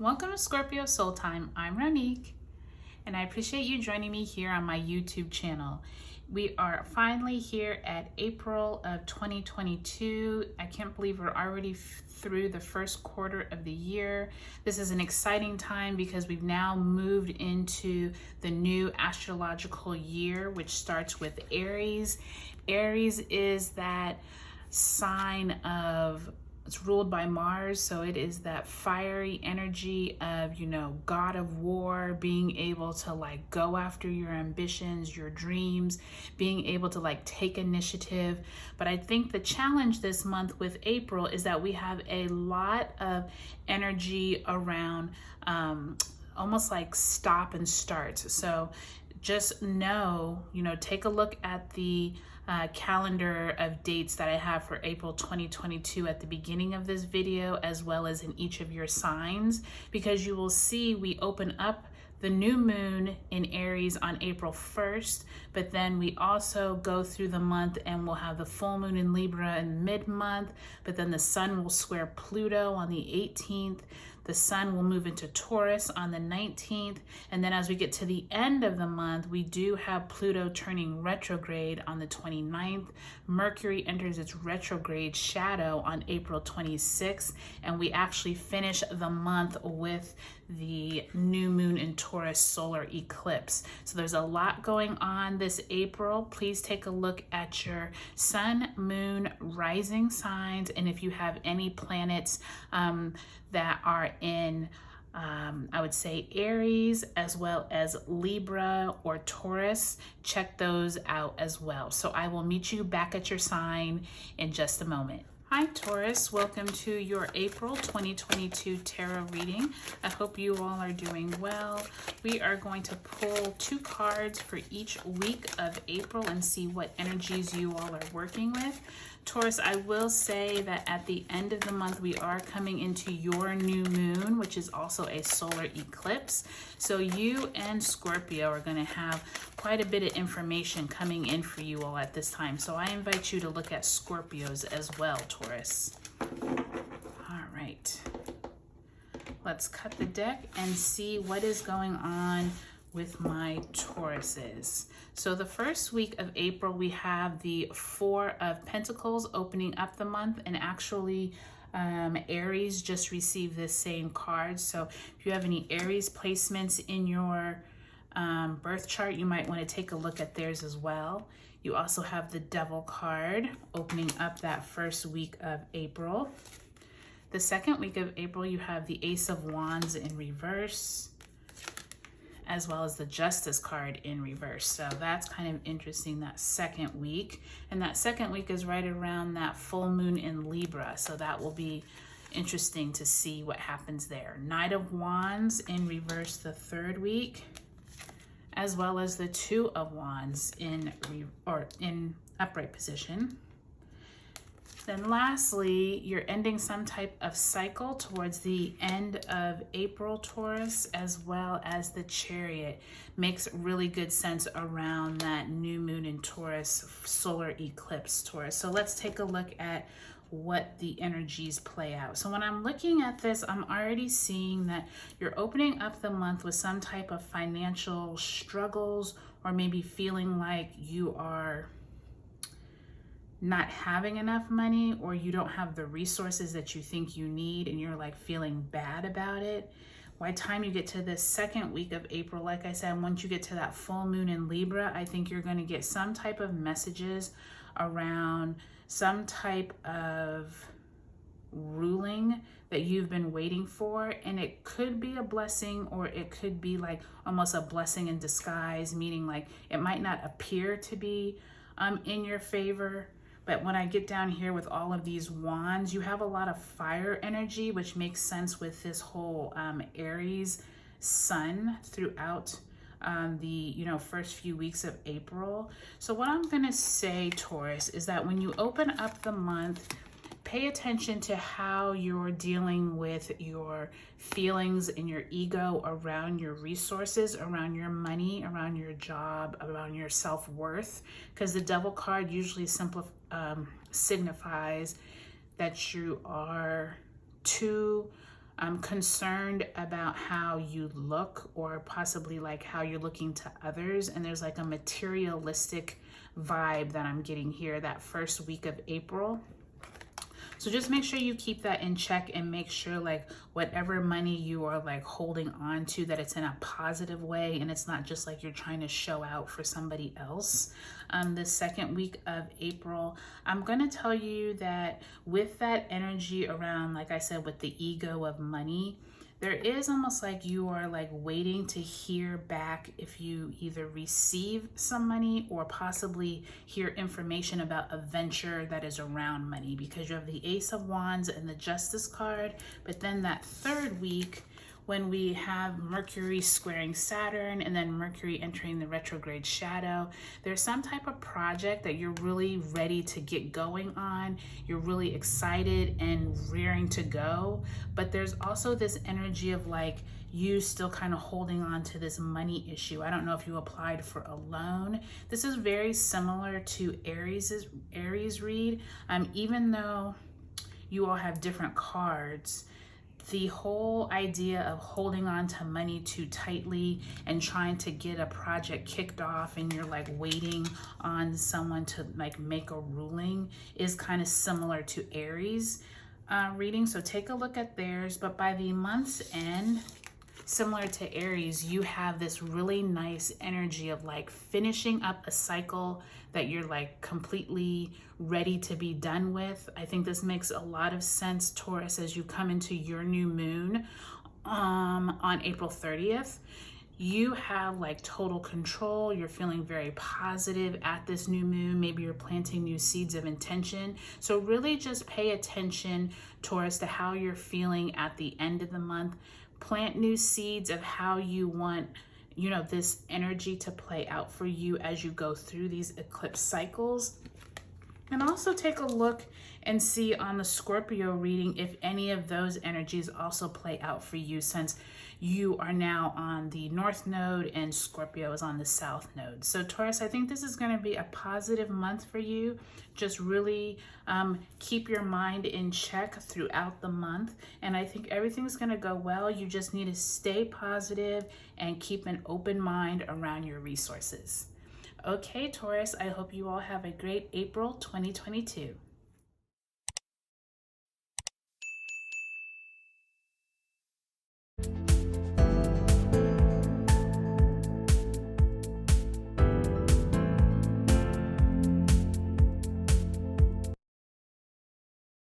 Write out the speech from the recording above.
Welcome to Scorpio Soul Time. I'm Ronique, and I appreciate you joining me here on my YouTube channel. We are finally here at April of 2022. I can't believe we're already through the first quarter of the year. This is an exciting time because we've now moved into the new astrological year, which starts with Aries. Aries is that sign of, it's ruled by Mars, so it is that fiery energy of, God of war, being able to go after your ambitions, your dreams, being able to take initiative. But I think the challenge this month with April is that we have a lot of energy around almost like stop and start. So just know, take a look at the calendar of dates that I have for April 2022 at the beginning of this video, as well as in each of your signs, because you will see we open up the new moon in Aries on April 1st, but then we also go through the month and we'll have the full moon in Libra in mid-month, but then the sun will square Pluto on the 18th. The sun will move into Taurus on the 19th. And then as we get to the end of the month, we do have Pluto turning retrograde on the 29th. Mercury enters its retrograde shadow on April 26th. And we actually finish the month with the new moon in Taurus solar eclipse. So there's a lot going on this April. Please take a look at your sun, moon, rising signs. And if you have any planets that are in, I would say Aries, as well as Libra or Taurus, check those out as well. So I will meet you back at your sign in just a moment. Hi Taurus, welcome to your April 2022 tarot reading. I hope you all are doing well. We are going to pull 2 cards for each week of April and see what energies you all are working with. Taurus, I will say that at the end of the month, we are coming into your new moon, which is also a solar eclipse. So you and Scorpio are going to have quite a bit of information coming in for you all at this time. So I invite you to look at Scorpios as well, Taurus. All right. Let's cut the deck and see what is going on with my Tauruses. So the first week of April, we have the 4 of Pentacles opening up the month, and actually Aries just received this same card. So if you have any Aries placements in your birth chart, you might want to take a look at theirs as well. You also have the Devil card opening up that first week of April. The second week of April, you have the Ace of Wands in reverse, as well as the Justice card in reverse. So that's kind of interesting, that second week. And that second week is right around that full moon in Libra. So that will be interesting to see what happens there. Knight of Wands in reverse the third week, as well as the 2 of Wands in upright position. Then lastly, you're ending some type of cycle towards the end of April, Taurus, as well as the Chariot. Makes really good sense around that new moon in Taurus, solar eclipse, Taurus. So let's take a look at what the energies play out. So when I'm looking at this, I'm already seeing that you're opening up the month with some type of financial struggles, or maybe feeling like you are not having enough money, or you don't have the resources that you think you need, and you're feeling bad about it. By the time you get to the second week of April, like I said, once you get to that full moon in Libra, I think you're going to get some type of messages around some type of ruling that you've been waiting for, and it could be a blessing, or it could be almost a blessing in disguise, meaning it might not appear to be in your favor. But when I get down here with all of these wands, you have a lot of fire energy, which makes sense with this whole Aries sun throughout the first few weeks of April. So what I'm gonna say, Taurus, is that when you open up the month, pay attention to how you're dealing with your feelings and your ego around your resources, around your money, around your job, around your self-worth, because the Devil card usually signifies that you are too concerned about how you look, or possibly like how you're looking to others. And there's like a materialistic vibe that I'm getting here that first week of April. So just make sure you keep that in check, and make sure like whatever money you are like holding on to, that it's in a positive way, and it's not just like you're trying to show out for somebody else. The second week of April, I'm going to tell you that with that energy around, like I said, with the ego of money, there is almost like you are like waiting to hear back if you either receive some money or possibly hear information about a venture that is around money, because you have the Ace of Wands and the Justice card. But then that third week, when we have Mercury squaring Saturn and then Mercury entering the retrograde shadow, there's some type of project that you're really ready to get going on. You're really excited and raring to go. But there's also this energy of like you still kind of holding on to this money issue. I don't know if you applied for a loan. This is very similar to Aries read. Even though you all have different cards, the whole idea of holding on to money too tightly and trying to get a project kicked off, and you're like waiting on someone to like make a ruling, is kind of similar to Aries reading. So take a look at theirs. But by the month's end, similar to Aries, you have this really nice energy of like finishing up a cycle that you're like completely ready to be done with. I think this makes a lot of sense, Taurus, as you come into your new moon on April 30th. You have like total control. You're feeling very positive at this new moon. Maybe you're planting new seeds of intention. So really just pay attention, Taurus, to how you're feeling at the end of the month. Plant new seeds of how you want, you know, this energy to play out for you as you go through these eclipse cycles. And also take a look and see on the Scorpio reading if any of those energies also play out for you, since you are now on the North Node and Scorpio is on the South Node. So Taurus, I think this is going to be a positive month for you. Just really keep your mind in check throughout the month. And I think everything's going to go well. You just need to stay positive and keep an open mind around your resources. Okay, Taurus, I hope you all have a great April 2022.